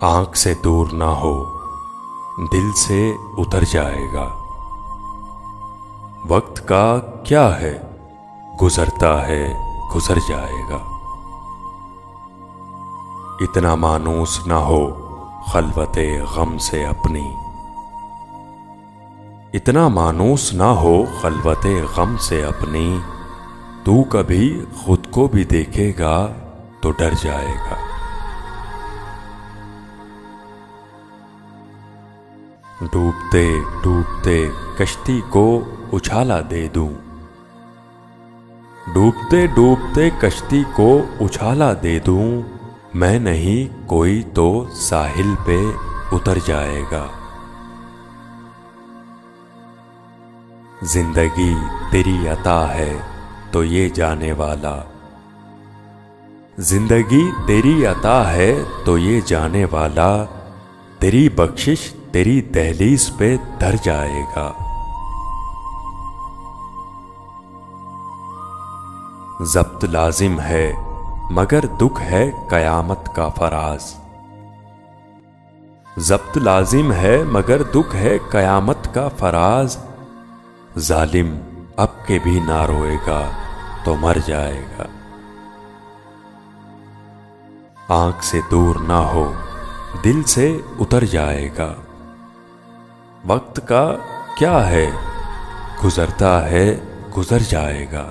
आंख से दूर ना हो, दिल से उतर जाएगा। वक्त का क्या है, गुजरता है गुजर जाएगा। इतना मानूस ना हो खलवते गम से अपनी, इतना मानूस ना हो खलवते गम से अपनी। तू कभी खुद को भी देखेगा तो डर जाएगा। डूबते डूबते कश्ती को उछाला दे दूं, डूबते डूबते कश्ती को उछाला दे दूं। मैं नहीं कोई तो साहिल पे उतर जाएगा। जिंदगी तेरी अता है तो ये जाने वाला, जिंदगी तेरी अता है तो ये जाने वाला। तेरी बख्शिश तेरी दहलीज पे धर जाएगा। ज़ब्त लाजिम है मगर दुख है कयामत का फराज, ज़ब्त लाजिम है मगर दुख है कयामत का फराज। जालिम अब के भी ना रोएगा तो मर जाएगा। आंख से दूर ना हो, दिल से उतर जाएगा। वक्त का क्या है, गुजरता है गुजर जाएगा।